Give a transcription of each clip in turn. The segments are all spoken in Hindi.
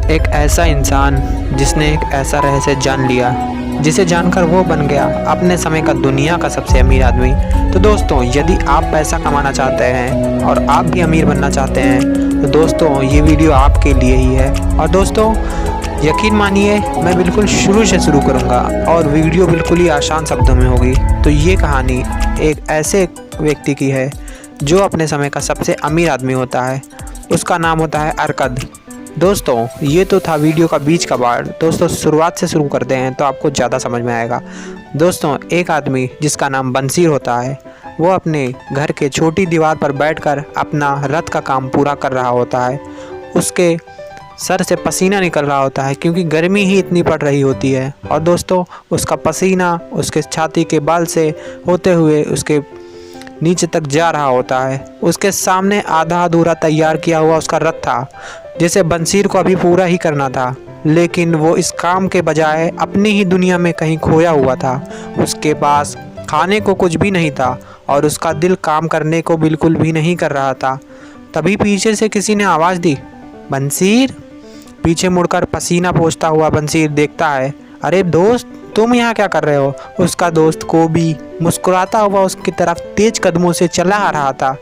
एक ऐसा इंसान जिसने एक ऐसा रहस्य जान लिया, जिसे जानकर वो बन गया अपने समय का दुनिया का सबसे अमीर आदमी। तो दोस्तों, यदि आप पैसा कमाना चाहते हैं और आप भी अमीर बनना चाहते हैं तो दोस्तों ये वीडियो आपके लिए ही है। और दोस्तों यकीन मानिए, मैं बिल्कुल शुरू से शुरू करूंगा और वीडियो बिल्कुल ही आसान शब्दों में होगी। तो ये कहानी एक ऐसे व्यक्ति की है जो अपने समय का सबसे अमीर आदमी होता है। उसका नाम होता है अरकद। दोस्तों ये तो था वीडियो का बीच का पार्ट। दोस्तों शुरुआत से शुरू करते हैं तो आपको ज़्यादा समझ में आएगा। दोस्तों एक आदमी जिसका नाम बंसीर होता है, वो अपने घर के छोटी दीवार पर बैठकर अपना रथ का काम पूरा कर रहा होता है। उसके सर से पसीना निकल रहा होता है क्योंकि गर्मी ही इतनी पड़ रही होती है। और दोस्तों उसका पसीना उसके छाती के बाल से होते हुए उसके नीचे तक जा रहा होता है। उसके सामने आधा अधूरा तैयार किया हुआ उसका रथ था, जिसे बंसीर को अभी पूरा ही करना था, लेकिन वो इस काम के बजाय अपनी ही दुनिया में कहीं खोया हुआ था। उसके पास खाने को कुछ भी नहीं था और उसका दिल काम करने को बिल्कुल भी नहीं कर रहा था। तभी पीछे से किसी ने आवाज़ दी, बंसीर। पीछे मुड़कर पसीना पोंछता हुआ बंसीर देखता है, अरे दोस्त तुम यहाँ क्या कर रहे हो? उसका दोस्त कोबी मुस्कुराता हुआ उसकी तरफ तेज कदमों से चला आ रहा था।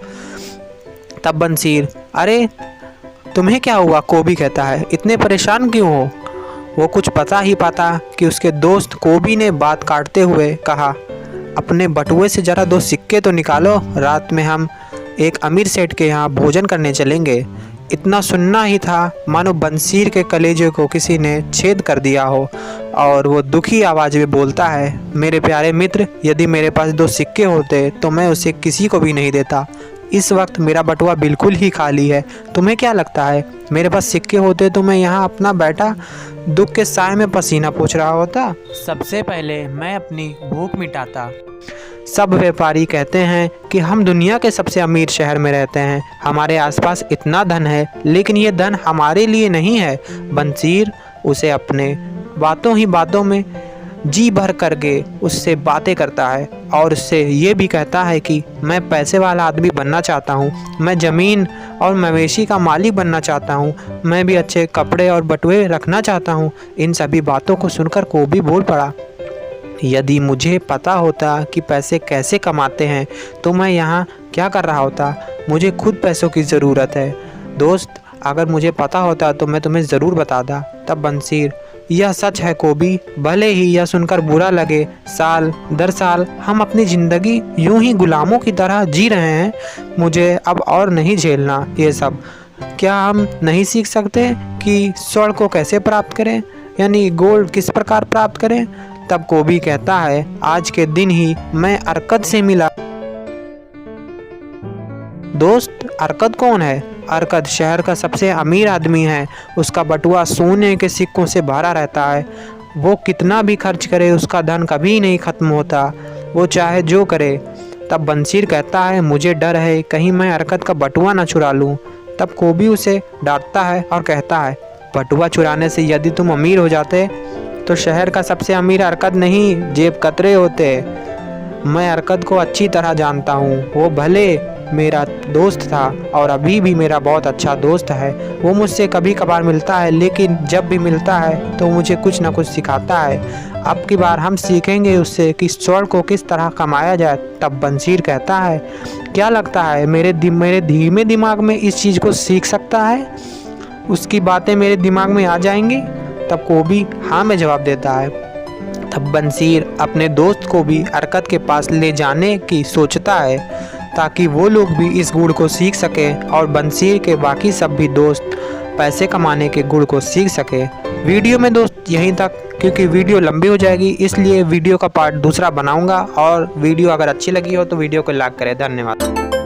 तब बंसीर, अरे तुम्हें क्या हुआ? कोबी कहता है, इतने परेशान क्यों हो? वो कुछ पता ही पाता कि उसके दोस्त कोबी ने बात काटते हुए कहा, अपने बटुए से ज़रा 2 सिक्के तो निकालो, रात में हम एक अमीर सेठ के यहाँ भोजन करने चलेंगे। इतना सुनना ही था मानो बंसीर के कलेजे को किसी ने छेद कर दिया हो और वो दुखी आवाज़ में बोलता है, मेरे प्यारे मित्र, यदि मेरे पास 2 सिक्के होते तो मैं उसे किसी को भी नहीं देता। इस वक्त मेरा बटुआ बिल्कुल ही खाली है। तुम्हें क्या लगता है मेरे पास सिक्के होते तो मैं यहाँ अपना बैठा दुख के साए में पसीना पोंछ रहा होता? सबसे पहले मैं अपनी भूख मिटाता। सब व्यापारी कहते हैं कि हम दुनिया के सबसे अमीर शहर में रहते हैं, हमारे आसपास इतना धन है, लेकिन ये धन हमारे लिए नहीं है। बंसीर उसे अपने बातों ही बातों में जी भर करके उससे बातें करता है और उससे ये भी कहता है कि मैं पैसे वाला आदमी बनना चाहता हूँ, मैं ज़मीन और मवेशी का मालिक बनना चाहता हूँ, मैं भी अच्छे कपड़े और बटुए रखना चाहता हूँ। इन सभी बातों को सुनकर कोबी बोल पड़ा, यदि मुझे पता होता कि पैसे कैसे कमाते हैं तो मैं यहाँ क्या कर रहा होता। मुझे खुद पैसों की ज़रूरत है दोस्त, अगर मुझे पता होता तो मैं तुम्हें ज़रूर बताता। तब बंसीर, यह सच है कोबी, भले ही यह सुनकर बुरा लगे, साल दर साल हम अपनी ज़िंदगी यूं ही गुलामों की तरह जी रहे हैं। मुझे अब और नहीं झेलना ये सब। क्या हम नहीं सीख सकते कि स्वर्ण को कैसे प्राप्त करें, यानी गोल्ड किस प्रकार प्राप्त करें? तब कोबी कहता है, आज के दिन ही मैं अरकद से मिला। दोस्त अरकद कौन है? अरकद शहर का सबसे अमीर आदमी है। उसका बटुआ सोने के सिक्कों से भरा रहता है। वो कितना भी खर्च करे उसका धन कभी नहीं ख़त्म होता, वो चाहे जो करे। तब बंसीर कहता है, मुझे डर है कहीं मैं अरकद का बटुआ ना चुरा लूँ। तब कोबी उसे डांटता है और कहता है, बटुआ चुराने से यदि तुम अमीर हो जाते तो शहर का सबसे अमीर अरकद नहीं जेब कतरे होते। मैं अरकद को अच्छी तरह जानता हूँ, वो भले मेरा दोस्त था और अभी भी मेरा बहुत अच्छा दोस्त है। वो मुझसे कभी कभार मिलता है, लेकिन जब भी मिलता है तो मुझे कुछ ना कुछ सिखाता है। अब की बार हम सीखेंगे उससे कि स्वर्ण को किस तरह कमाया जाए। तब बंसीर कहता है, क्या लगता है मेरे धीमे दिमाग में इस चीज़ को सीख सकता है? उसकी बातें मेरे दिमाग में आ जाएंगी? तब कोबी हाँ में जवाब देता है। तब बंसीर अपने दोस्त को भी अरकद के पास ले जाने की सोचता है ताकि वो लोग भी इस गुण को सीख सकें और बंसीर के बाकी सब भी दोस्त पैसे कमाने के गुण को सीख सके। वीडियो में दोस्त यहीं तक, क्योंकि वीडियो लंबी हो जाएगी, इसलिए वीडियो का पार्ट दूसरा बनाऊंगा। और वीडियो अगर अच्छी लगी हो तो वीडियो को लाइक करें। धन्यवाद।